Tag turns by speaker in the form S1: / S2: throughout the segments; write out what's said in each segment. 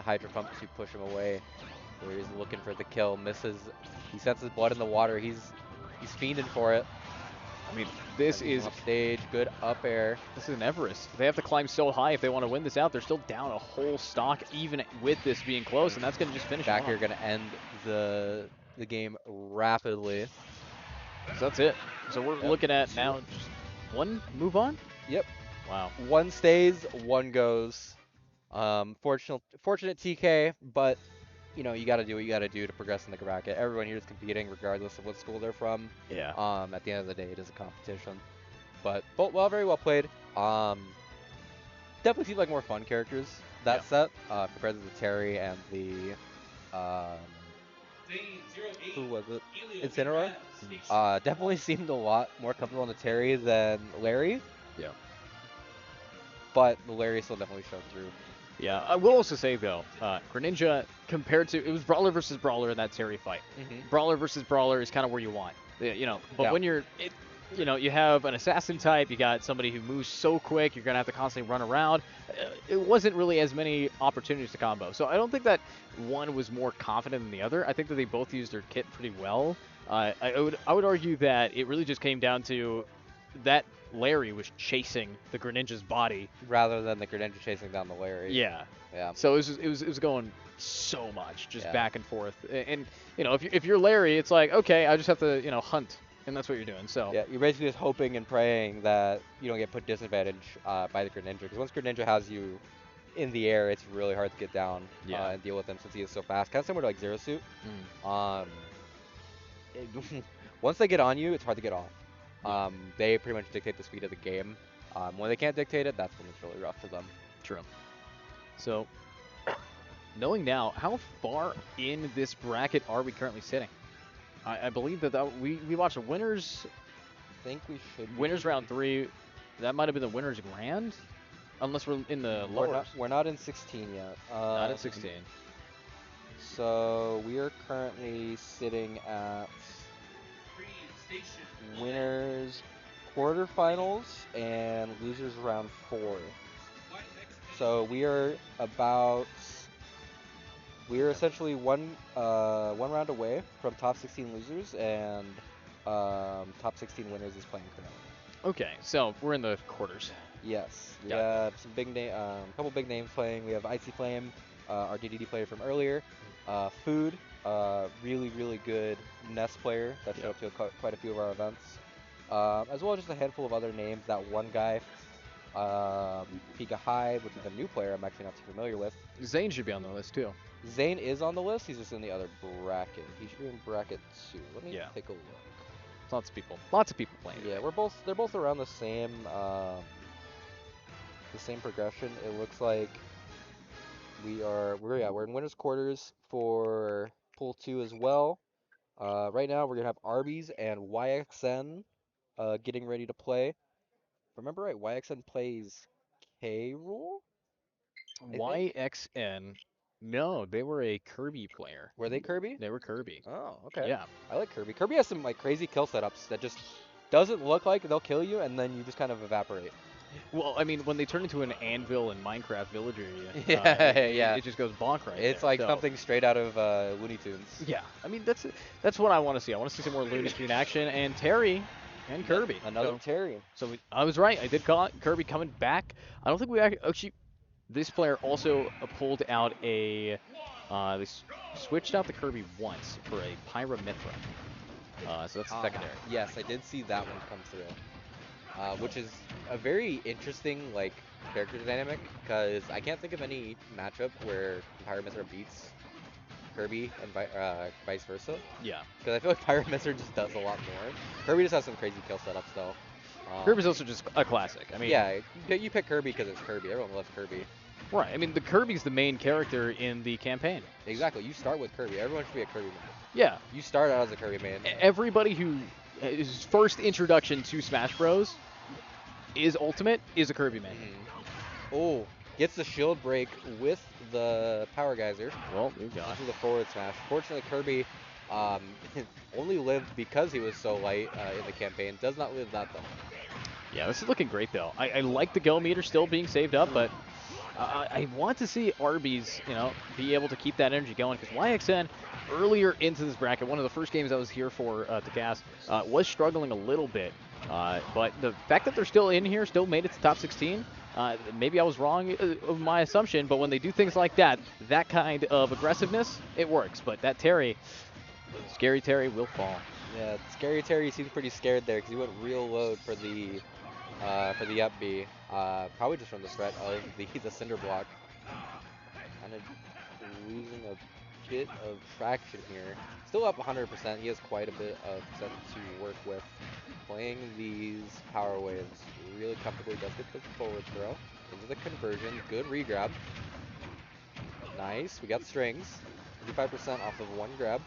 S1: Hydro Pump to push him away. Where he's looking for the kill, misses. He senses blood in the water. He's fiending for it.
S2: I mean, this
S1: And he's
S2: is
S1: off stage. Good up air.
S2: This is an Everest. They have to climb so high if they want to win this out. They're still down a whole stock, even with this being close, and that's going to just finish
S1: Back
S2: it
S1: here,
S2: off.
S1: going to end the game rapidly.
S2: So that's it. So we're looking at now just one move on?
S1: Yep.
S2: Wow.
S1: One stays, one goes. Fortunate TK, but you know, you got to do what you got to do to progress in the bracket. Everyone here is competing regardless of what school they're from.
S2: Yeah.
S1: At the end of the day, it is a competition. But very well played. Definitely seemed like more fun characters that set compared to the Terry and the who was it? Incineroar. Definitely seemed a lot more comfortable on the Terry than Larry.
S2: Yeah.
S1: But the Larry still definitely showed through.
S2: Yeah, I will also say though, Greninja compared to it was Brawler versus Brawler in that Terry fight. Brawler versus Brawler is kind of where you want, you know. But when you're, you know, you have an assassin type, you got somebody who moves so quick, you're gonna have to constantly run around. It wasn't really as many opportunities to combo, so I don't think that one was more confident than the other. I think that they both used their kit pretty well. I would argue that it really just came down to that Larry was chasing the Greninja's body
S1: rather than the Greninja chasing down the Larry.
S2: Yeah.
S1: Yeah.
S2: So it was going so much just back and forth. And you know, if you're Larry, it's like, okay, I just have to, you know, hunt, and that's what you're doing. So
S1: yeah, you're basically just hoping and praying that you don't get put disadvantage by the Greninja, because once Greninja has you in the air, it's really hard to get down and deal with him since he is so fast. Kind of similar to like Zero Suit. Once they get on you, it's hard to get off. They pretty much dictate the speed of the game. When they can't dictate it, that's when it's really rough for them.
S2: True. So, knowing now, how far in this bracket are we currently sitting? I believe that we watched the winners.
S1: I think we should.
S2: Winners round 3. That might have been the winners grand, unless we're in the lowers.
S1: We're not in 16 yet.
S2: Not in 16.
S1: So we are currently sitting at winners quarterfinals and losers round 4. So we are essentially one round away from top 16 losers, and top 16 winners is playing currently.
S2: Okay, so we're in the quarters.
S1: Yes, we have some couple big names playing. We have Icy Flame, our DDD player from earlier. Food, really good Nest player that showed up to quite a few of our events. As well as just a handful of other names. That one guy, Pika Hive, which is a new player I'm actually not too familiar with.
S2: Zane should be on the list too.
S1: Zane is on the list. He's just in the other bracket. He should be in bracket 2. Let me take a look.
S2: Lots of people playing.
S1: Yeah, they're both around the same progression. It looks like we're in winners quarters for pool 2 as well. Right now we're gonna have Arby's and YXN getting ready to play. Remember right, YXN plays K Rule?
S2: YXN. No, they were a Kirby player.
S1: Were they Kirby?
S2: They were Kirby.
S1: Oh, okay.
S2: Yeah.
S1: I like Kirby. Kirby has some like crazy kill setups that just doesn't look like they'll kill you, and then you just kind of evaporate.
S2: Well, I mean, when they turn into an anvil in Minecraft Villager, it just goes bonk right
S1: It's
S2: there,
S1: like something straight out of Looney Tunes.
S2: Yeah, I mean, that's what I want to see. I want to see some more Looney Tune action, and Terry and Kirby.
S1: Another Terry.
S2: So I was right. I did call it. Kirby coming back. I don't think we actually this player also pulled out a they switched out the Kirby once for a Pyramithra. So that's secondary.
S1: Yes, I did see that one come through. Which is a very interesting like character dynamic, because I can't think of any matchup where Pyramithra beats Kirby and vice versa.
S2: Yeah.
S1: Because I feel like Pyramithra just does a lot more. Kirby just has some crazy kill setups though.
S2: Kirby's also just a classic. I mean,
S1: yeah, you pick Kirby because it's Kirby. Everyone loves Kirby.
S2: Right. I mean, the Kirby's the main character in the campaign.
S1: Exactly. You start with Kirby. Everyone should be a Kirby man.
S2: Yeah.
S1: You start out as a Kirby man.
S2: Everybody who his first introduction to Smash Bros. Is Ultimate is a Kirby man.
S1: Oh, gets the shield break with the Power Geyser.
S2: Well, you got
S1: into the forward smash. Fortunately, Kirby only lived because he was so light in the campaign. Does not live that though.
S2: Yeah, this is looking great though. I like the go meter still being saved up, but I want to see Arby's, be able to keep that energy going because YXN earlier into this bracket, one of the first games I was here for to cast, was struggling a little bit. But the fact that they're still in here, still made it to top 16, maybe I was wrong of my assumption, but when they do things like that, that kind of aggressiveness, it works. But that Terry, Scary Terry will fall.
S1: Yeah, Scary Terry seems pretty scared there because he went real low for the up B. Probably just from the threat of the cinder block. Kind of losing a bit of traction here. Still up 100%. He has quite a bit of set to work with. Playing these power waves really comfortably. Does get the forward throw into the conversion. Good regrab. Nice. We got strings. 55% off of one grab.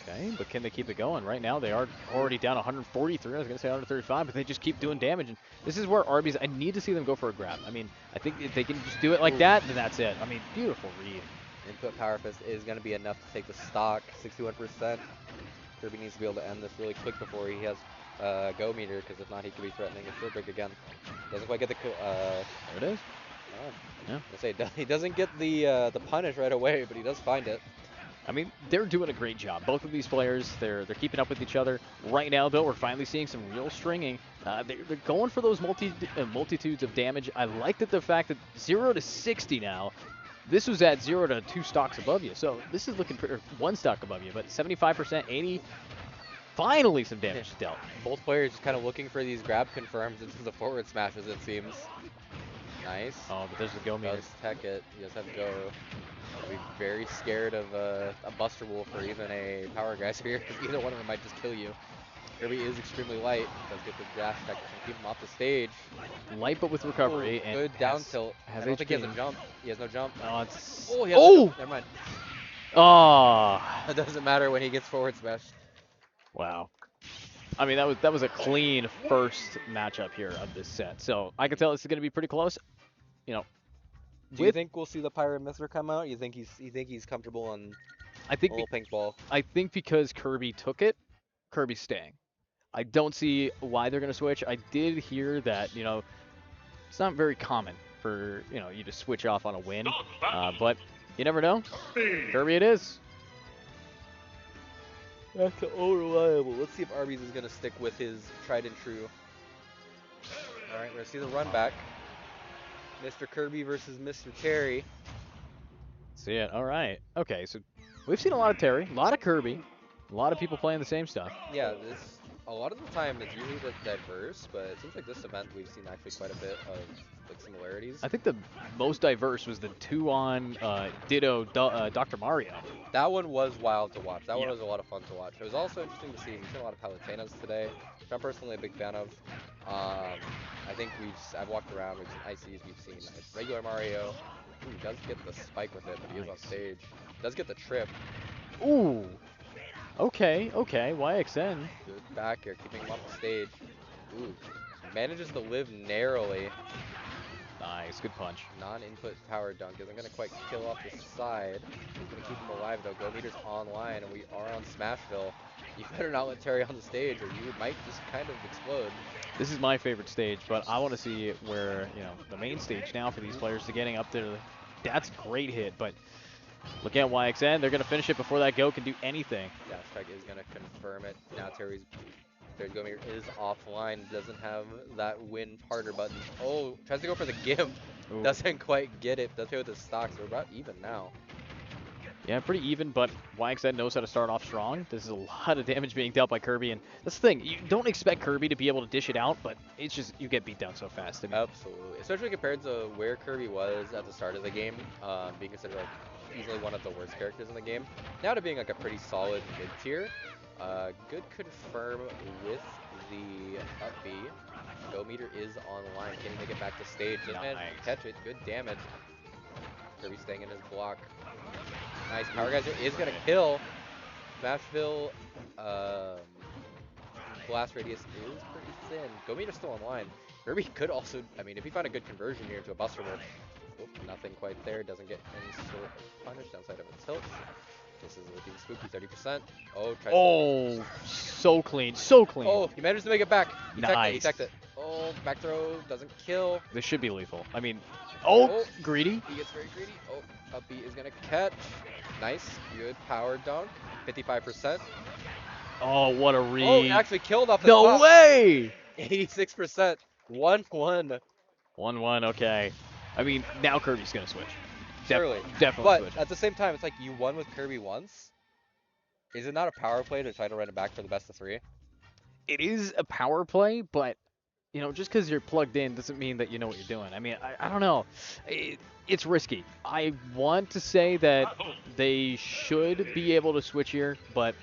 S2: Okay, but can they keep it going? Right now, they are already down 143. I was going to say 135, but they just keep doing damage. And this is where Arby's, I need to see them go for a grab. I mean, I think if they can just do it like that, then that's it. I mean, beautiful read.
S1: Input Power Fist is going to be enough to take the stock. 61%. Kirby needs to be able to end this really quick before he has go meter, because if not, he could be threatening a shield break again. Doesn't quite get the...
S2: there it is.
S1: Yeah. I say he doesn't get the punish right away, but he does find it.
S2: I mean, they're doing a great job. Both of these players, they're keeping up with each other. Right now, though, we're finally seeing some real stringing. They're going for those multitudes of damage. I like the fact that 0 to 60 now. This was at 0 to 2 stocks above you. So this is looking for 1 stock above you, but 75%, 80. Finally, some damage dealt.
S1: Both players just kind of looking for these grab confirms into the forward smashes, it seems. Nice.
S2: Oh, but there's the go meter.
S1: Does tech it. He does have go. I'll be very scared of a Buster Wolf or even a Power Geyser here, because either one of them might just kill you. Kirby is extremely light. Does get the dash tech to keep him off the stage.
S2: Light, but with recovery.
S1: And good down tilt. I don't think he has a jump. He has no jump.
S2: Oh, it's...
S1: Oh, he has no jump. Never mind.
S2: Oh!
S1: It doesn't matter when he gets forward smash.
S2: Wow. I mean, that was a clean first matchup here of this set. So I can tell this is going to be pretty close.
S1: Do you think we'll see the Pirate Mythra come out? You think he's comfortable on a little pink ball?
S2: I think because Kirby took it, Kirby's staying. I don't see why they're going to switch. I did hear that, it's not very common for, you to switch off on a win. But you never know. Kirby it is.
S1: That's unreliable. Let's see if Arby's is going to stick with his tried and true. All right, we're going to see the run back. Mr. Kirby versus Mr. Terry.
S2: See it. All right. Okay, so we've seen a lot of Terry, a lot of Kirby, a lot of people playing the same stuff.
S1: Yeah, a lot of the time it's usually diverse, but it seems like this event we've seen actually quite a bit of similarities.
S2: I think the most diverse was the 2-on Ditto Dr. Mario.
S1: That one was wild to watch. That one was a lot of fun to watch. It was also interesting to see. We've seen a lot of Palutenas today, which I'm personally a big fan of. I think I've walked around, we've seen ICs, we've seen regular Mario. Ooh, he does get the spike with it, but he is on stage. Does get the trip.
S2: Ooh. Okay, YXN.
S1: Good back here, keeping him off the stage. Ooh. Manages to live narrowly.
S2: Nice, good punch.
S1: Non-input power dunk isn't going to quite kill off the side. He's going to keep him alive though. Go meter's online and we are on Smashville. You better not let Terry on the stage or you might just kind of explode.
S2: This is my favorite stage, but I want to see where, the main stage now for these players to getting up there. That's a great hit, but look at YXN. They're going to finish it before that go can do anything.
S1: Dash strike is going to confirm it. Now Terry's go meter is offline. Doesn't have that win partner button. Oh, tries to go for the gimp. Ooh. Doesn't quite get it. Does hit with the stocks. We're about even now.
S2: Yeah, pretty even, but YXN knows how to start off strong. This is a lot of damage being dealt by Kirby, and that's the thing. You don't expect Kirby to be able to dish it out, but it's just, you get beat down so fast.
S1: Absolutely. Especially compared to where Kirby was at the start of the game, being considered easily one of the worst characters in the game. Now to being a pretty solid mid-tier. Good confirm with the up B. Go meter is online. Can he make it back to stage? Doesn't catch it. Good damage. Kirby staying in his block. Nice. Power Geyser is going to kill. Smashville blast radius is pretty thin. Go meter's still online. Kirby could also, if he found a good conversion here into a Buster Wolf. Oop, nothing quite there. Doesn't get any sort of punish downside of a tilt. This is looking spooky, 30%. Oh,
S2: so clean, so clean.
S1: Oh, he managed to make it back. He
S2: nice.
S1: teched it. Oh, Oh, back throw doesn't kill.
S2: This should be lethal. I mean,
S1: Oh,
S2: greedy.
S1: he gets very greedy. Oh, up B is going to catch. Nice. Good power dunk. 55%.
S2: Oh, what a read.
S1: Oh, actually killed off the
S2: No
S1: top.
S2: way!
S1: 86%. 1-1.
S2: 1-1, okay. I mean, now Kirby's going to switch.
S1: Surely.
S2: Definitely
S1: But
S2: switch.
S1: at the same time, it's like you won with Kirby once. Is it not a power play to try to run it back for the best of 3?
S2: It is a power play, but just because you're plugged in doesn't mean that you know what you're doing. I mean, I don't know. It's risky. I want to say that they should be able to switch here, but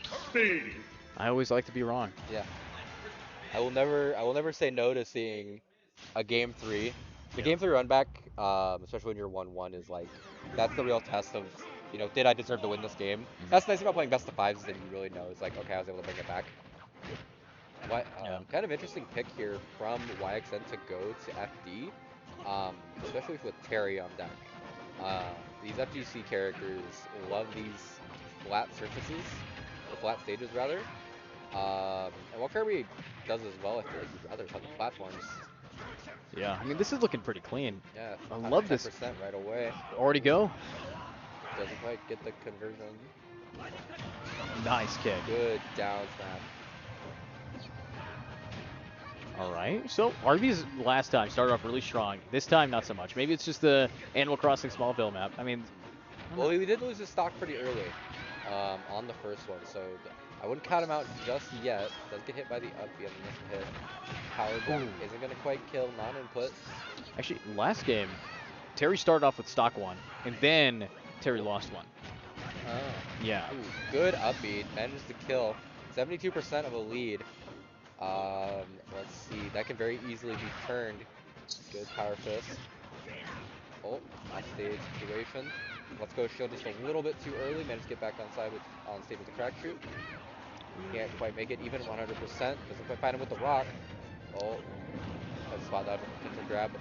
S2: I always like to be wrong.
S1: Yeah. I will never say no to seeing a game 3. The game 3 run back, especially when you're 1-1, is like, that's the real test of, did I deserve to win this game? That's the nice thing about playing best of 5s is that you really know. It's like, okay, I was able to bring it back. Kind of interesting pick here from YXN to go to FD, especially with Terry on deck. These FGC characters love these flat surfaces, or flat stages rather. And while Kirby does as well, I feel like he'd rather have the platforms.
S2: Yeah, I mean, this is looking pretty clean.
S1: Yeah,
S2: I love this.
S1: 10% right away.
S2: Already go.
S1: Doesn't quite get the conversion.
S2: Nice kick.
S1: Good down smash.
S2: All right. So Arby's last time started off really strong. This time, not so much. Maybe it's just the Animal Crossing Smallville map. I mean,
S1: well, he did lose his stock pretty early on the first one, so I wouldn't count him out just yet. Does get hit by the up B on the initial hit. Power bomb isn't going to quite kill non-input.
S2: Actually, last game, Terry started off with stock 1, and then Terry lost 1.
S1: Oh.
S2: Yeah.
S1: Ooh, good up B. Manages to kill. 72% of a lead. Let's see. That can very easily be turned. Good power fist. Oh, off stage situation. Let's go shield just a little bit too early. Managed to get back on stage with the crack shoot. Can't quite make it even 100%. Doesn't quite find him with the rock. Oh, that's spot dodge with a potential grab.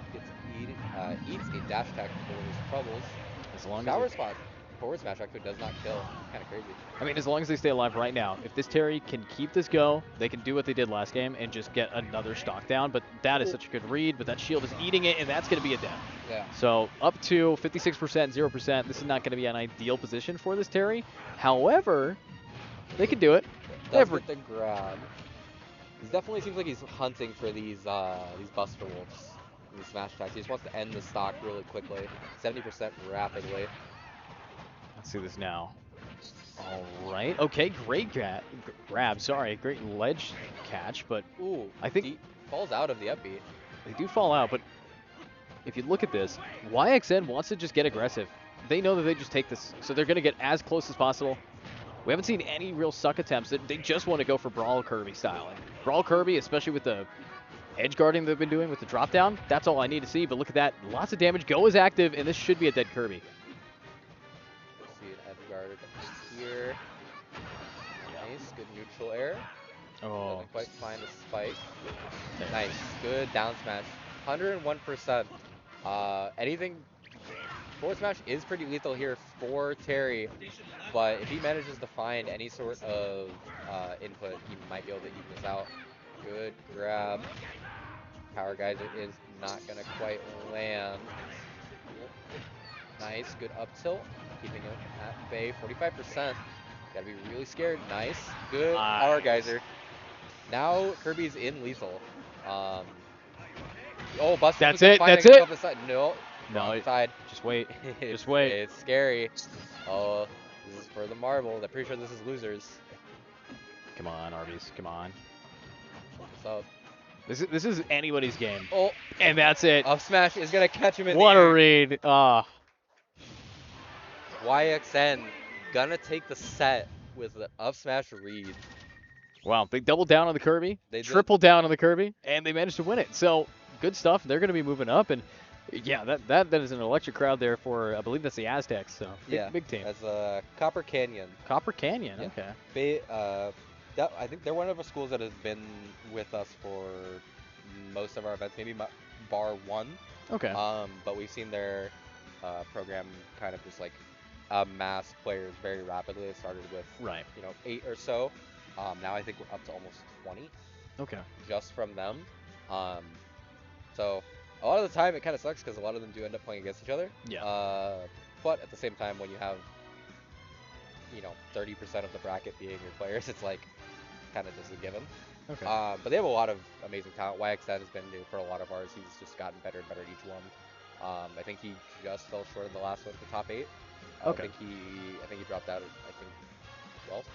S1: Eats a dash attack before his troubles.
S2: As long
S1: Power
S2: as
S1: spot. Forward smash actually does not kill. Kind of crazy.
S2: I mean, as long as they stay alive right now, if this Terry can keep this go, they can do what they did last game and just get another stock down. But that is such a good read. But that shield is eating it, and that's going to be a death.
S1: Yeah.
S2: So up to 56%, 0%. This is not going to be an ideal position for this Terry. However, they can do it.
S1: Does get the grab. He definitely seems like he's hunting for these Buster Wolves, these smash attacks. He just wants to end the stock really quickly. 70% rapidly.
S2: Let's see this now. All right. Okay, great grab. Sorry, great ledge catch, but
S1: ooh,
S2: I think
S1: he falls out of the up B.
S2: They do fall out, but if you look at this, YXN wants to just get aggressive. They know that they just take this, so they're going to get as close as possible. We haven't seen any real suck attempts. They just want to go for Brawl Kirby style. And Brawl Kirby, especially with the edge guarding they've been doing with the drop down, that's all I need to see. But look at that. Lots of damage. Go is active, and this should be a dead Kirby.
S1: Let's see an edge guard here. Nice. Good neutral air.
S2: Oh.
S1: Doesn't quite find a spike. Nice. Good down smash. 101%. Anything... Forward smash is pretty lethal here for Terry, but if he manages to find any sort of input, he might be able to even this out. Good grab. Power Geyser is not going to quite land. Nice. Good up tilt. Keeping him at bay. 45%. Gotta be really scared. Nice. Good Power Geyser. Now Kirby's in lethal. Oh, Buster.
S2: That's it. That's it.
S1: No.
S2: No,
S1: side.
S2: Just wait. Just wait.
S1: It's scary. Oh, this is for the marble. I'm pretty sure this is losers.
S2: Come on, Arby's. Come on.
S1: What's up?
S2: This is anybody's game.
S1: Oh,
S2: and that's it.
S1: Up smash is gonna catch him in
S2: what
S1: the air.
S2: A read.
S1: YXN gonna take the set with the up smash read.
S2: Wow, they doubled down on the Kirby. They tripled down on the Kirby, and they managed to win it. So good stuff. They're gonna be moving up, and yeah, that is an electric crowd there for, I believe that's the Aztecs. So big team.
S1: That's Copper Canyon.
S2: Copper Canyon.
S1: Yeah.
S2: Okay.
S1: I think they're one of the schools that has been with us for most of our events, maybe bar one.
S2: Okay.
S1: But we've seen their program kind of just like amass players very rapidly. It started with 8 or so. Now I think we're up to almost 20.
S2: Okay.
S1: Just from them. So a lot of the time it kind of sucks because a lot of them do end up playing against each other.
S2: Yeah.
S1: But at the same time, when you have 30% of the bracket being your players, it's like kind of just a given.
S2: Okay.
S1: But they have a lot of amazing talent. YXN has been new for a lot of ours. He's just gotten better and better at each one. I think he just fell short in the last one, the top 8.
S2: Okay.
S1: I think he dropped out at, I think, 12.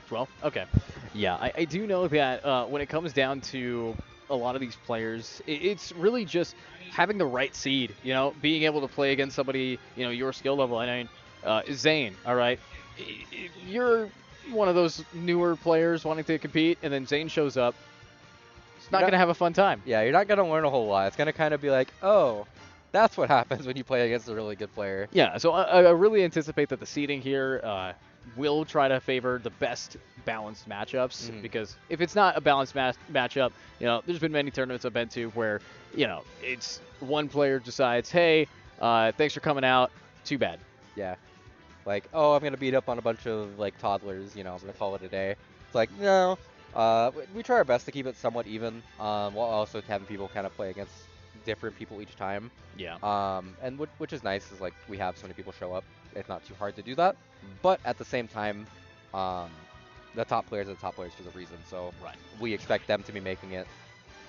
S2: 12? Okay. Yeah, I do know that when it comes down to a lot of these players, it's really just having the right seed, being able to play against somebody, your skill level. I mean, Zane, all right? You're one of those newer players wanting to compete, and then Zane shows up. It's not going to have a fun time.
S1: Yeah, you're not going to learn a whole lot. It's going to kind of be like, oh, that's what happens when you play against a really good player.
S2: Yeah, so I really anticipate that the seeding here will try to favor the best balanced matchups, because if it's not a balanced matchup, there's been many tournaments I've been to where, it's one player decides, hey, thanks for coming out, too bad.
S1: Yeah. Like, oh, I'm going to beat up on a bunch of, like, toddlers, I'm going to call it a day. It's like, no. We try our best to keep it somewhat even, while also having people kind of play against different people each time.
S2: Yeah.
S1: And which is nice, is like we have so many people show up. It's not too hard to do that. But at the same time, the top players are the top players for the reason. So we expect them to be making it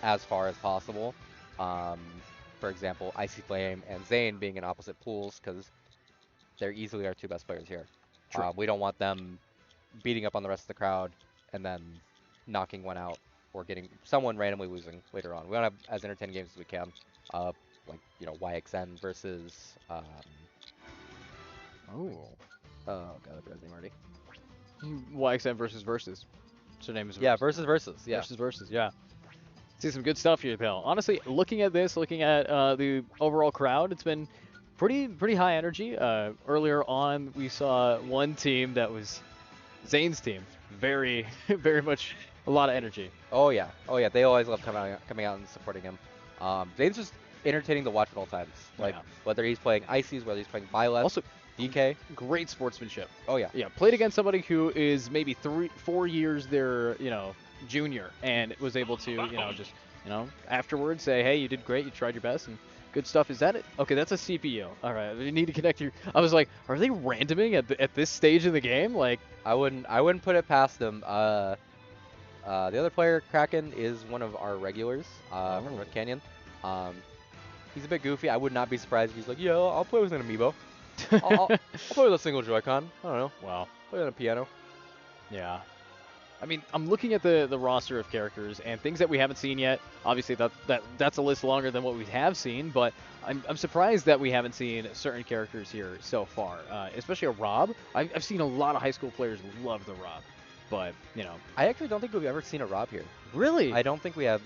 S1: as far as possible. For example, Icy Flame and Zane being in opposite pools, because they're easily our 2 best players here. We don't want them beating up on the rest of the crowd and then knocking one out or getting someone randomly losing later on. We want to have as entertaining games as we can. Like, YXN versus oh god, I forgot his name already.
S2: YXN versus Versus. So name is
S1: yeah, versus. Yeah.
S2: Versus. Yeah. See some good stuff here, pal. Honestly, looking at the overall crowd, it's been pretty high energy. Earlier on, we saw one team that was Zane's team. Very very much a lot of energy.
S1: Oh yeah. They always love coming out and supporting him. Zane's just entertaining to watch at all times. Like whether he's playing Ices, whether he's playing Byleth,
S2: also
S1: DK.
S2: Great sportsmanship.
S1: Oh yeah.
S2: Yeah, played against somebody who is maybe 4 years their junior, and was able to just afterwards say, hey, you did great, you tried your best, and good stuff. Is that it? Okay, that's a CPU. All right, we need to connect your. I was like, are they randoming at this stage of the game? Like,
S1: I wouldn't put it past them. The other player, Kraken, is one of our regulars from North Canyon. He's a bit goofy. I would not be surprised if he's like, yo, I'll play with an amiibo. I'll play with a single Joy-Con. I don't know.
S2: Wow.
S1: Play on a piano.
S2: Yeah. I mean, I'm looking at the roster of characters and things that we haven't seen yet. Obviously, that's a list longer than what we have seen, but I'm surprised that we haven't seen certain characters here so far, especially a Rob. I've seen a lot of high school players love the Rob, but,
S1: I actually don't think we've ever seen a Rob here.
S2: Really?
S1: I don't think we have.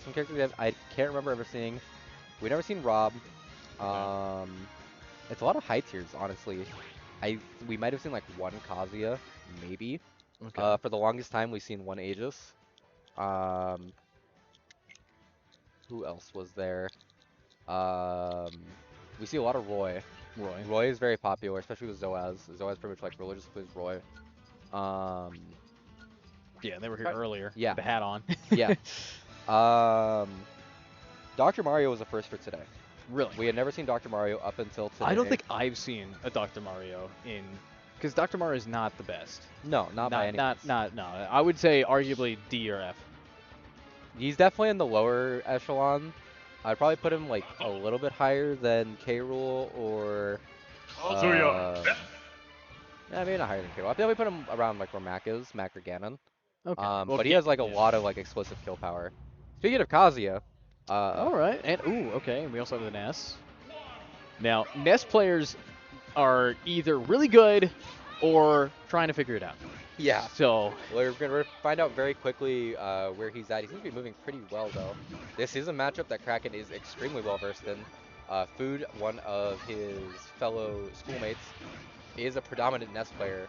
S1: Some characters we have, I can't remember ever seeing. We've never seen Rob. It's a lot of high tiers, honestly. We might have seen like one Kazuya, maybe.
S2: Okay.
S1: For the longest time, we've seen one Aegis. Who else was there? We see a lot of Roy. Roy is very popular, especially with Zoaz. Zoaz pretty much like religiously plays Roy.
S2: Yeah, they were here earlier.
S1: Yeah.
S2: With the hat on.
S1: Yeah. Dr. Mario was the first for today.
S2: Really?
S1: We had never seen Dr. Mario up until today.
S2: I don't think I've seen a Dr. Mario in... Because Dr. Mario is not the best.
S1: No, not by any means.
S2: No. I would say arguably D or F.
S1: He's definitely in the lower echelon. I'd probably put him like a little bit higher than K. Rool or... yeah, maybe not higher than K. Rool. I'd definitely put him around like where Mac is, Mac or Ganon.
S2: Okay.
S1: But he has like a lot of like explosive kill power. Speaking of Kazuya...
S2: all right. And okay. And we also have the Ness. Now, Ness players are either really good or trying to figure it out.
S1: Yeah.
S2: So
S1: we're gonna find out very quickly where he's at. He seems to be moving pretty well though. This is a matchup that Kraken is extremely well versed in. Food, one of his fellow schoolmates, is a predominant Ness player.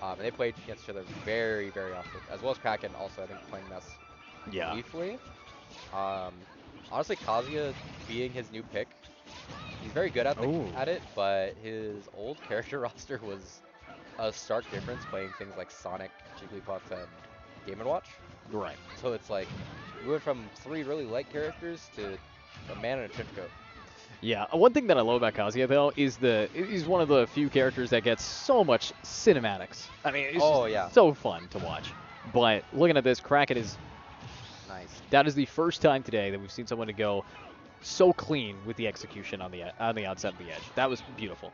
S1: And they play against each other very, very often, as well as Kraken also, I think, playing Ness briefly. Honestly, Kazuya being his new pick, he's very good at it, but his old character roster was a stark difference playing things like Sonic, Jigglypuff, and Game & Watch.
S2: Right.
S1: So it's like, we went from 3 really light characters to A man in a trench coat.
S2: Yeah, one thing that I love about Kazuya though is he's one of the few characters that gets so much cinematics. I mean, it's just so fun to watch. But looking at this, Kraken is
S1: nice.
S2: That is the first time today that we've seen someone to go so clean with the execution on the outside of the edge. That was beautiful.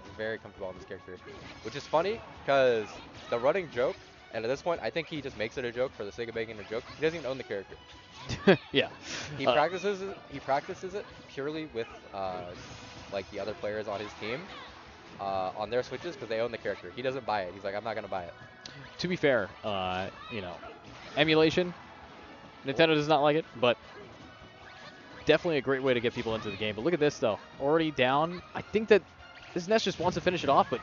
S1: He's very comfortable on this character, which is funny because the running joke, and at this point, I think he just makes it a joke for the sake of making it a joke. He doesn't even own the character.
S2: Yeah.
S1: He practices it. He practices it purely with like the other players on his team on their switches because they own the character. He doesn't buy it. He's like, I'm not gonna buy it.
S2: To be fair, emulation. Nintendo does not like it, but definitely a great way to get people into the game. But look at this though, already down. I think that this Ness just wants to finish it off, but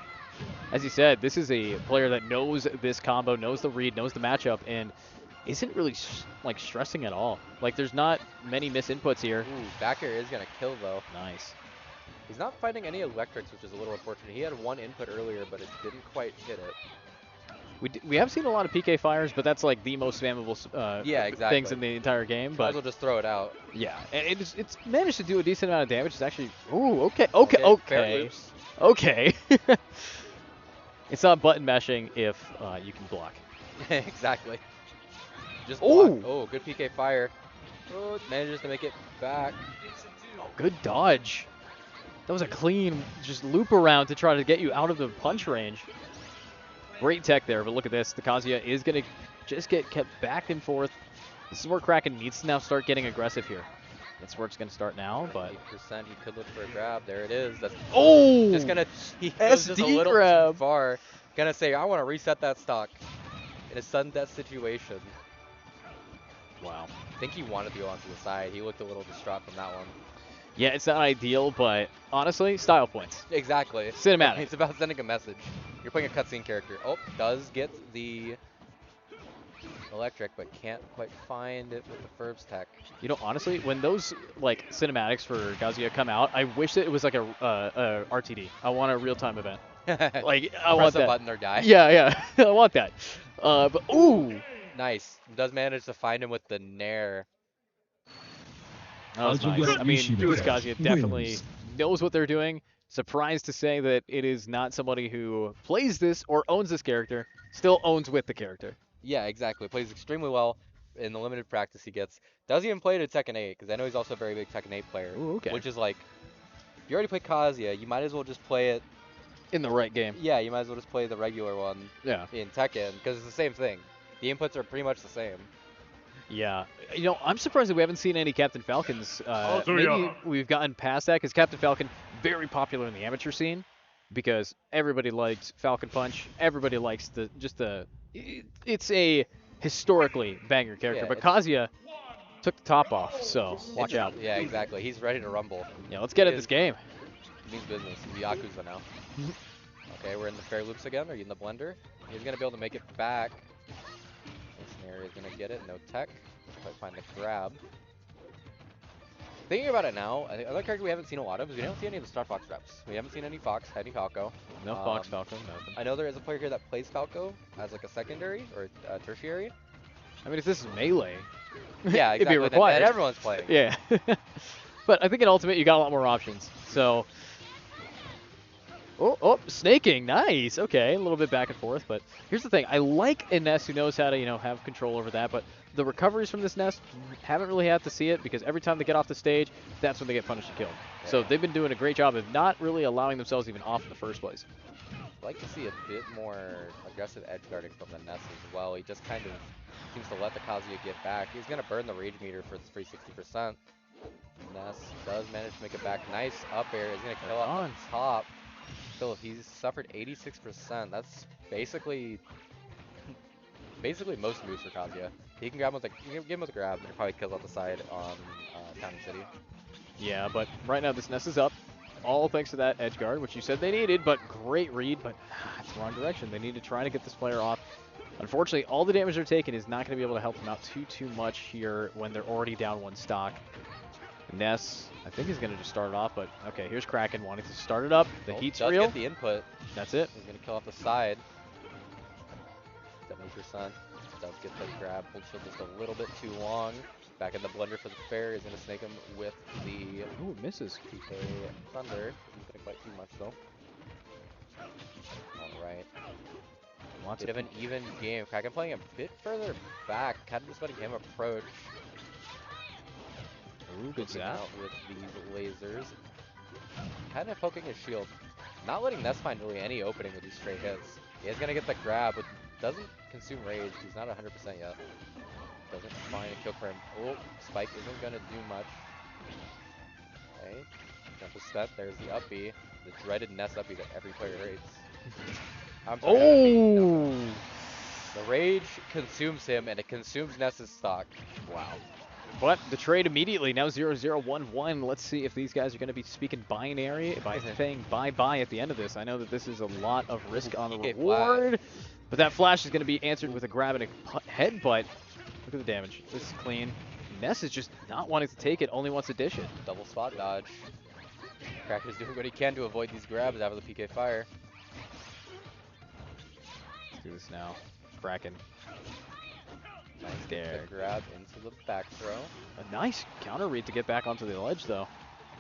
S2: as you said, this is a player that knows this combo, knows the read, knows the matchup, and isn't really like stressing at all. Like there's not many misinputs here.
S1: Ooh, back air is gonna kill though.
S2: Nice.
S1: He's not finding any electrics, which is a little unfortunate. He had one input earlier, but it didn't quite hit it.
S2: We have seen a lot of PK fires, but that's like the most spammable things in the entire game.
S1: Might as well just throw it out.
S2: Yeah, and it's managed to do a decent amount of damage. It's actually okay. It's not button mashing if you can block.
S1: Exactly. Just block. Oh, good PK fire. Oh, it manages to make it back.
S2: Oh, good dodge. That was a clean just loop around to try to get you out of the punch range. Great tech there, but look at this. The Kazuya is going to just get kept back and forth. This is where Kraken needs to now start getting aggressive here. That's where it's going to start now, but
S1: 8%, he could look for a grab. There it is. That's
S2: just
S1: gonna he goes just a little
S2: grab.
S1: Too far. Gonna say, I want to reset that stock in a sudden death situation.
S2: Wow.
S1: I think he wanted to go onto the side. He looked a little distraught from that one.
S2: Yeah, it's not ideal, but honestly, style points.
S1: Exactly.
S2: Cinematic.
S1: It's about sending a message. You're playing a cutscene character. Oh, does get the electric, but can't quite find it with the Ferb's tech.
S2: You know, honestly, when those like cinematics for Kazuya come out, I wish that it was like a RTD. I want a real-time event. Like I want that.
S1: Press a button or die.
S2: Yeah, I want that. But ooh,
S1: nice. Does manage to find him with the Nair.
S2: That was nice. I mean, this Kazuya definitely knows what they're doing. Surprised to say that it is not somebody who plays this or owns this character, still owns with the character.
S1: Yeah, exactly. Plays extremely well in the limited practice he gets. Does even play to Tekken 8, because I know he's also a very big Tekken 8 player.
S2: Ooh, okay.
S1: Which is like, if you already play Kazuya, you might as well just play it
S2: in the right game.
S1: Yeah, you might as well just play the regular one in Tekken, because it's the same thing. The inputs are pretty much the same.
S2: Yeah. You know, I'm surprised that we haven't seen any Captain Falcons. Maybe we've gotten past that, because Captain Falcon, very popular in the amateur scene, because everybody likes Falcon Punch. Everybody likes it's a historically banger character, but Kazuya took the top off, so watch out.
S1: Yeah, exactly. He's ready to rumble.
S2: Yeah, let's get at this game.
S1: He means business. He's Yakuza now. Okay, we're in the fair loops again. Are you in the blender? He's going to be able to make it back. This snare is going to get it. No tech. Quite find the grab. Thinking about it now, I think another character we haven't seen a lot of is we don't see any of the Star Fox reps. We haven't seen any Fox, any Falco.
S2: No Fox, Falco, nothing.
S1: I know there is a player here that plays Falco as like a secondary or a tertiary.
S2: I mean, if this is Melee,
S1: yeah, exactly.
S2: it'd be required.
S1: And everyone's playing.
S2: Yeah. But I think in Ultimate, you got a lot more options. So, snaking, nice. Okay, a little bit back and forth, but here's the thing. I like a Ness who knows how to, have control over that, but the recoveries from this Ness haven't really had to see it, because every time they get off the stage, that's when they get punished and killed. Yeah. So they've been doing a great job of not really allowing themselves even off in the first place.
S1: I'd like to see a bit more aggressive edge guarding from the Ness as well. He just kind of seems to let the Kazuya get back. He's going to burn the rage meter for free 60%. Ness does manage to make it back. Nice up air. He's going to kill on top. Still, if he's suffered 86%, that's basically most moves for Kazuya. He can grab him with give him with a grab, and he probably kills off the side on Town and City.
S2: Yeah, but right now this Ness is up. All thanks to that edge guard, which you said they needed, but great read, but it's the wrong direction. They need to try to get this player off. Unfortunately, all the damage they're taking is not going to be able to help them out too much here when they're already down one stock. Ness, I think, is going to just start it off, but okay, here's Kraken wanting to start it up. The heat's real.
S1: Get the input.
S2: That's it.
S1: He's going to kill off the side. 70%. Does get the grab. Holds for just a little bit too long. Back in the blender for the fair. Is going to snake him with the
S2: Ooh, it misses.
S1: PK Thunder. He's going to quite too much, though. All right. Bit of an even game. Kraken playing a bit further back. Kind of just letting him approach.
S2: Ooh, good zap.
S1: Out with these lasers. Kind of poking his shield. Not letting Ness find really any opening with these straight hits. He is going to get the grab, but doesn't consume rage. He's not 100% yet. Doesn't find a kill for him. Oh, Spike isn't going to do much. Okay. Jump is set. There's the up B. The dreaded Ness up B that every player hates. I'm sorry,
S2: oh!
S1: The rage consumes him, and it consumes Ness's stock.
S2: Wow. But the trade immediately, now 0-0-1-1. Let's see if these guys are going to be speaking binary by saying bye-bye at the end of this. I know that this is a lot of risk on the reward, but that flash is going to be answered with a grab and a headbutt. Look at the damage. This is clean. Ness is just not wanting to take it, only wants to dish it.
S1: Double spot dodge. Cracker's doing what he can to avoid these grabs out of the PK fire.
S2: Let's do this now. Kraken.
S1: Nice
S2: there.
S1: Grab into the back throw.
S2: A nice counter read to get back onto the ledge, though.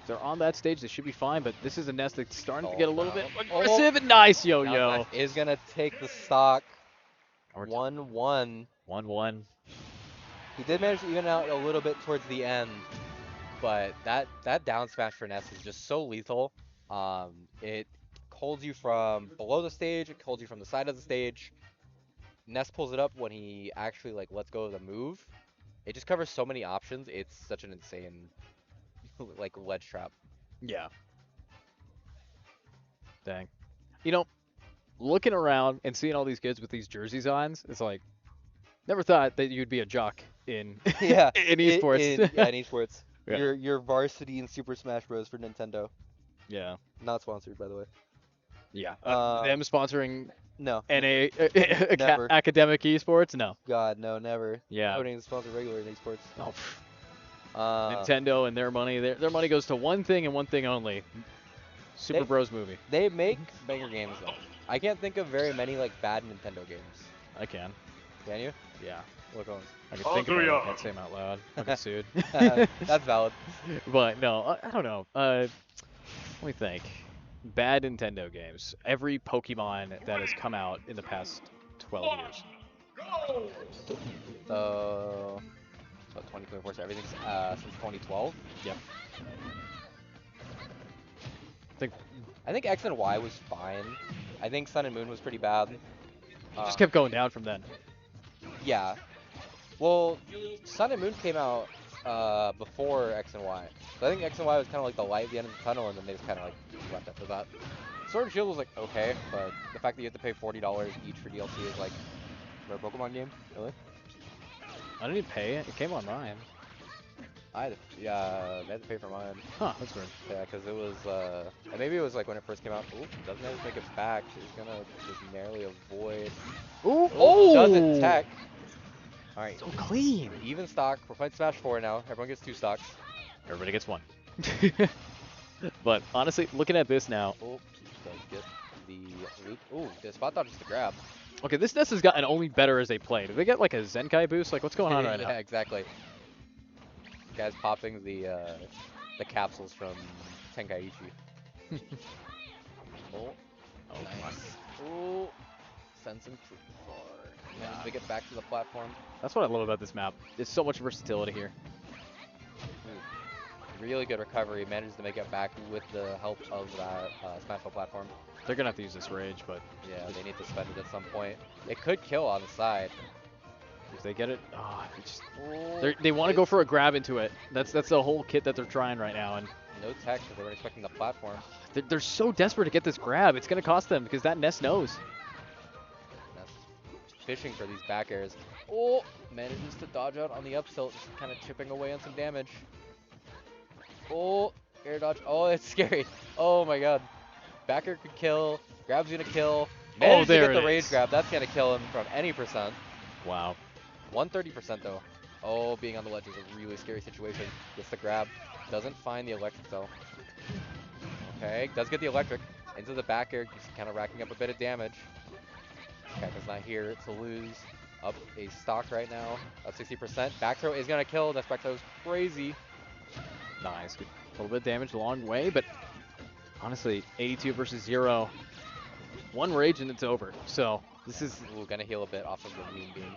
S2: If they're on that stage, they should be fine, but this is a Ness that's starting to get a little bit aggressive and nice yo-yo.
S1: Is going to take the stock. 1-1.
S2: 1-1.
S1: He did manage to even out a little bit towards the end, but that down smash for Ness is just so lethal. It holds you from below the stage, it holds you from the side of the stage. Ness pulls it up when he actually like lets go of the move. It just covers so many options. It's such an insane like ledge trap.
S2: Yeah. Dang. You know, looking around and seeing all these kids with these jerseys on, it's like never thought that you'd be a jock in
S1: yeah
S2: in esports.
S1: in esports. Yeah. You're varsity in Super Smash Bros for Nintendo.
S2: Yeah.
S1: Not sponsored, by the way.
S2: Yeah. Them sponsoring
S1: no.
S2: NA academic esports? No.
S1: God, no, never.
S2: Yeah.
S1: I wouldn't even sponsor regular in esports.
S2: Oh. Nintendo and their money, their money goes to one thing and one thing only. Super Bros movie.
S1: They make banger games though. I can't think of very many like bad Nintendo games.
S2: I can.
S1: Can you?
S2: Yeah.
S1: What ones?
S2: I can think about it. I can't say them out loud. I'll get sued.
S1: That's valid.
S2: But no, I don't know. Let me think. Bad Nintendo games. Every Pokemon that has come out in the past 12 years.
S1: So 2024, so everything's since 2012?
S2: Yep.
S1: I think X and Y was fine. I think Sun and Moon was pretty bad.
S2: Just kept going down from then.
S1: Yeah. Well, Sun and Moon came out before X and Y. So I think X and Y was kind of like the light at the end of the tunnel, and then they just kind of like left after that. Sword and Shield was like okay, but the fact that you have to pay $40 each for DLC is like, for a Pokemon game? Really?
S2: I didn't even pay it. It came on mine.
S1: They had to pay for mine.
S2: Huh, that's weird.
S1: Yeah, because it was, and maybe it was like when it first came out. Ooh, doesn't have to make it back. She's gonna just narrowly avoid.
S2: Ooh, oh!
S1: Doesn't tech. All right.
S2: So clean.
S1: Even stock. We're playing Smash 4 now. Everyone gets 2 stocks.
S2: Everybody gets 1. But honestly, looking at this now.
S1: Oh, does get the loop. Ooh, the spot dodge is the grab.
S2: Okay, this Ness has gotten only better as they play. Do they get like a Zenkai boost? Like, what's going on right now?
S1: Yeah, exactly. Guys popping the capsules from Tenkaichi. Oh, nice. Oh, sends him too far. Manages to get back to the platform.
S2: That's what I love about this map. There's so much versatility here.
S1: Ooh. Really good recovery. Manages to make it back with the help of that Smashville platform.
S2: They're gonna have to use this rage, but
S1: yeah, they need to spend it at some point. It could kill on the side.
S2: If they get it, they want to go for a grab into it. That's the whole kit that they're trying right now, and
S1: no tech because they were expecting the platform.
S2: They're so desperate to get this grab. It's gonna cost them because that Ness knows.
S1: Ness fishing for these back airs. Oh, manages to dodge out on the up tilt, just kind of chipping away on some damage. Oh, air dodge. Oh, it's scary. Oh my god. Back air could kill. Grab's gonna kill. Manages to get the rage grab. That's gonna kill him from any percent.
S2: Wow.
S1: 130% though. Oh, being on the ledge is a really scary situation. Gets the grab. Doesn't find the electric though. Okay, does get the electric. Into the back air, just kind of racking up a bit of damage. Kaka's not here to lose. Up a stock right now at 60%. Back throw is gonna kill. That back throw is crazy.
S2: Nice. A little bit of damage, long way, but honestly, 82 versus 0. One rage and it's over. So this is
S1: Ooh, gonna heal a bit off of the moonbeam.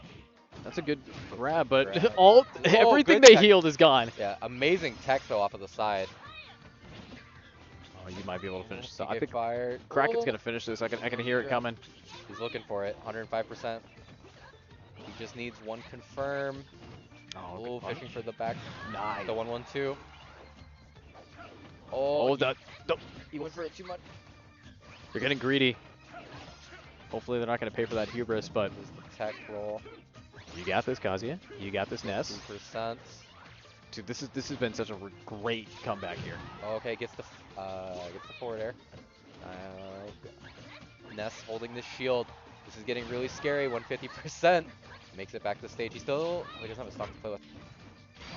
S2: that's a good grab, but
S1: Grab.
S2: all
S1: Oh,
S2: everything
S1: good
S2: they
S1: tech.
S2: healed is gone.
S1: Yeah, amazing tech though off of the side.
S2: Oh, you might be able to finish this.
S1: He
S2: I
S1: get
S2: think
S1: fired.
S2: Kraken's
S1: Oh,
S2: gonna finish this. I can hear it coming.
S1: he's looking for it. 105%. He just needs one confirm.
S2: Oh,
S1: Oh,
S2: good
S1: fishing
S2: punch.
S1: for the back.
S2: Nice.
S1: The 1-1-2. Oh,
S2: Oh,
S1: he went for it too much.
S2: they're getting greedy. Hopefully they're not gonna pay for that hubris, but
S1: It was the tech roll.
S2: you got this, Kazuya. You got this, Ness.
S1: 2%.
S2: Dude, this has been such a great comeback here.
S1: Okay, gets the forward air. Ness holding the shield. This is getting really scary. 150%. Makes it back to the stage. He doesn't have a stock to play with.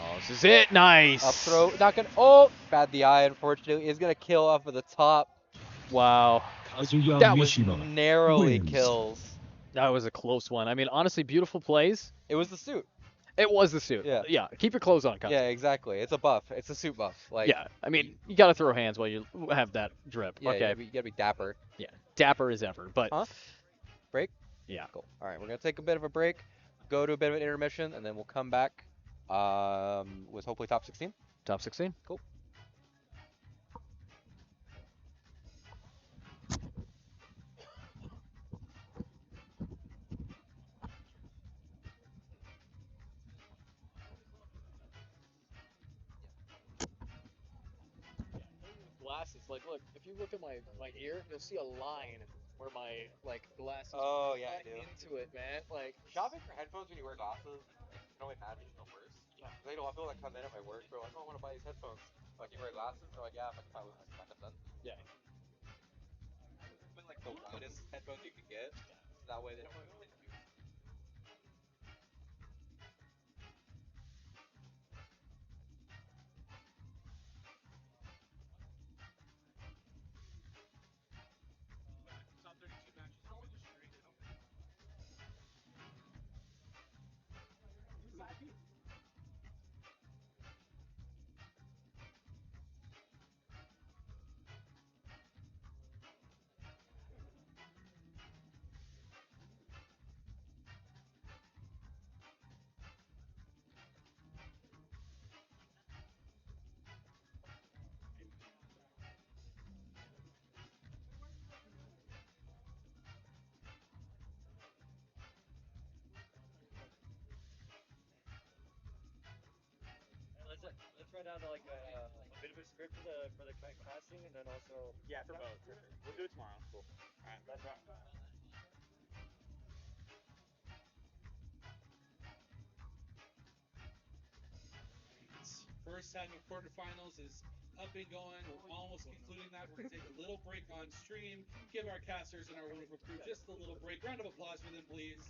S2: Oh, this is it. Nice.
S1: Up throw, not gonna. Oh, bad the eye. Unfortunately, is gonna kill off of the top.
S2: Wow.
S1: That was narrowly kills.
S2: That was a close one. I mean, honestly, beautiful plays.
S1: It was the suit.
S2: It was the suit.
S1: Yeah.
S2: Yeah. Keep your clothes on, Kazuya.
S1: Yeah, exactly. It's a buff. It's a suit buff. Like.
S2: Yeah. I mean, you gotta throw hands while you have that drip.
S1: Yeah,
S2: Okay.
S1: you gotta be dapper.
S2: Yeah. Dapper as ever, but.
S1: Huh? Break?
S2: Yeah.
S1: Cool. All right, we're gonna take a bit of a break, go to a bit of an intermission, and then we'll come back with hopefully top 16.
S2: Top 16.
S1: Cool.
S2: Glasses, like, look, if you look at my ear, you'll see a line where my glasses
S1: Oh, yeah, I
S2: cut
S1: do.
S2: into it, man. Like,
S1: Shopping for headphones when you wear glasses, I can only imagine the worst.
S2: Yeah.
S1: They don't. People that come in at my work, they're like, "Oh, I want to buy these headphones." Like, you wear glasses? They're like, "Yeah, if I can find one, I can then."
S2: yeah.
S1: Like the widest headphones you could get. So that way they don't really confuse.
S3: Let's write down like a bit of a script for the casting, and then also yeah, for both. For sure. We'll do it tomorrow. Cool. All right, let's rock.
S4: First half of quarterfinals is up and going. We're almost concluding that. We're going to take a little break on stream, give our casters and our wonderful crew just a little break. Round of applause for them, please.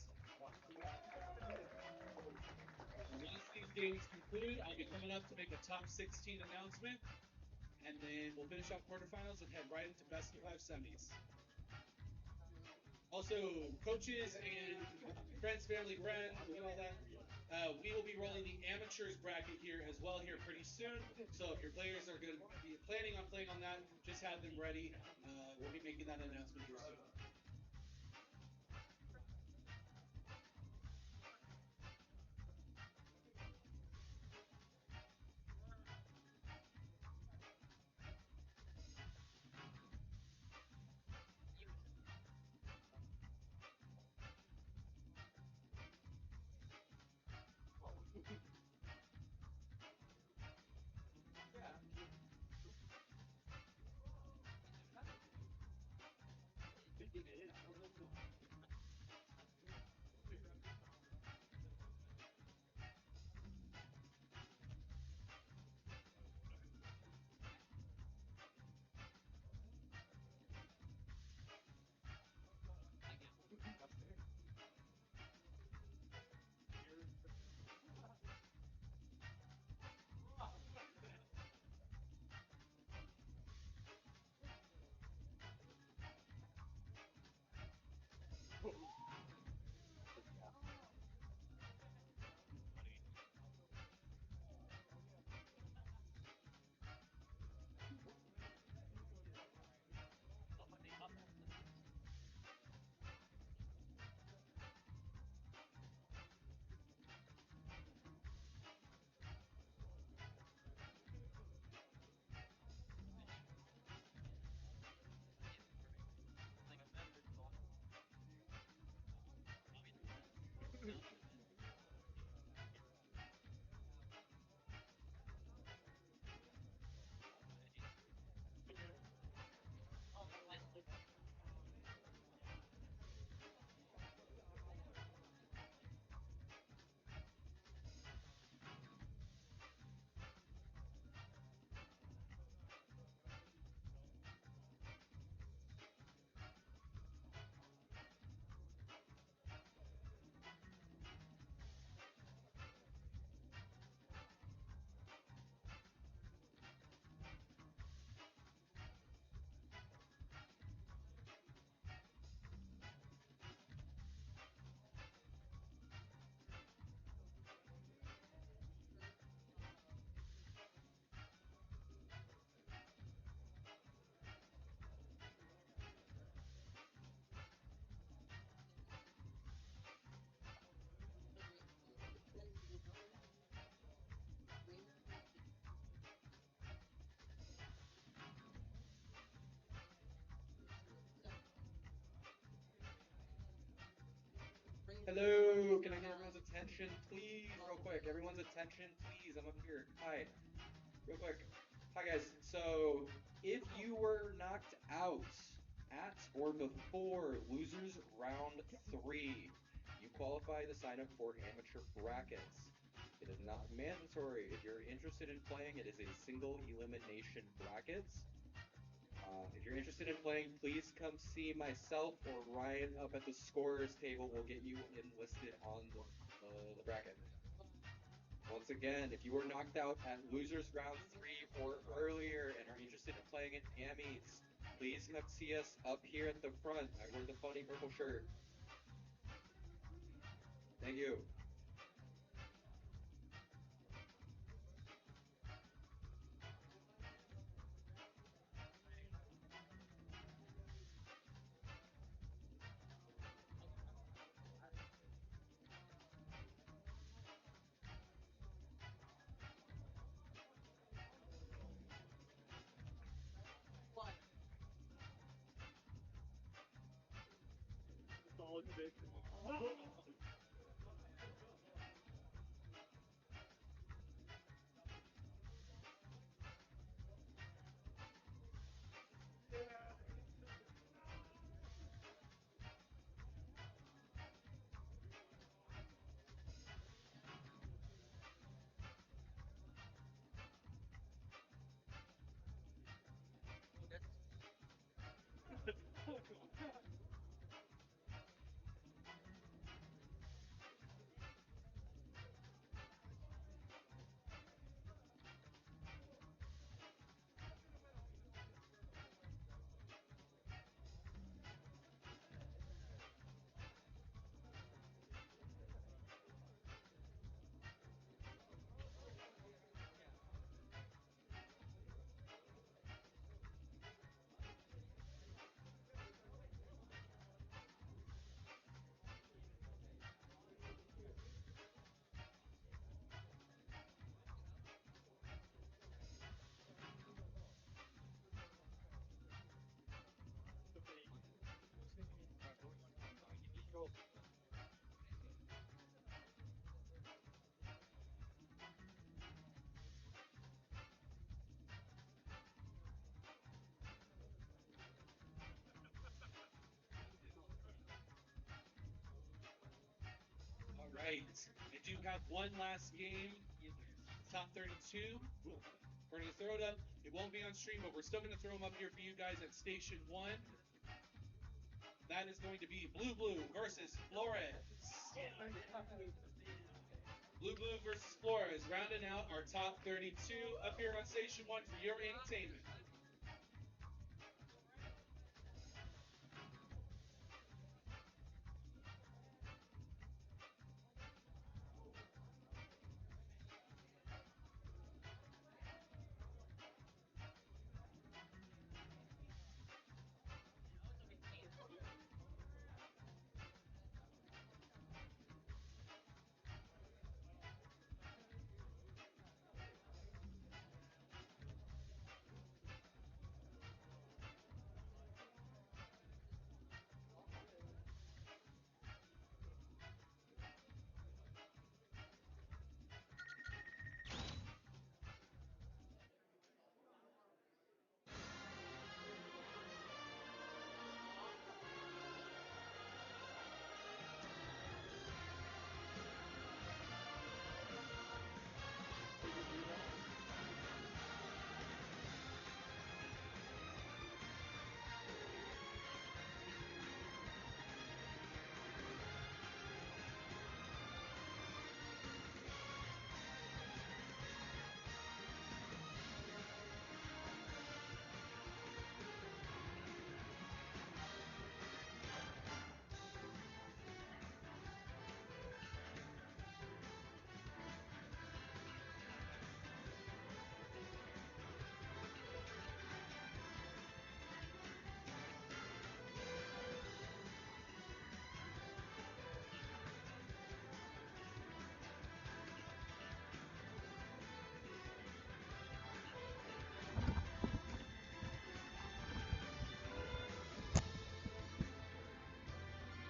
S4: Once these games conclude, I'll be coming up to make a top 16 announcement, and then we'll finish off quarterfinals and head right into best of 5 semis. Also, coaches and friends, family, friends, you know all that. We will be rolling the amateurs bracket here as well here pretty soon. So if your players are going to be planning on playing on that, just have them ready. We'll be making that announcement here soon.
S5: Hello, can I get everyone's attention, please, real quick? Everyone's attention, please. I'm up here. Hi, real quick. Hi, guys. So, if you were knocked out at or before losers round three, you qualify to sign up for amateur brackets. It is not mandatory. If you're interested in playing, it is a single elimination brackets. If you're interested in playing, please come see myself or Ryan up at the scorer's table. We'll get you enlisted on the bracket. Once again, if you were knocked out at losers round three or earlier and are interested in playing in Amies, please come see us up here at the front. I wear the funny purple shirt. Thank you.
S4: All right. I do have one last game in top 32. We're going to throw it up. It won't be on stream, but we're still going to throw them up here for you guys at Station 1. That is going to be Blue Blue versus Flores. Blue Blue versus Flores, rounding out our top 32 up here on Station 1 for your entertainment.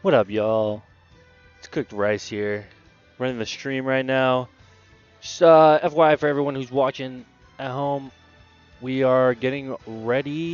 S6: What up, y'all? It's cooked rice here. Running the stream right now. Just FYI for everyone who's watching at home, we are getting ready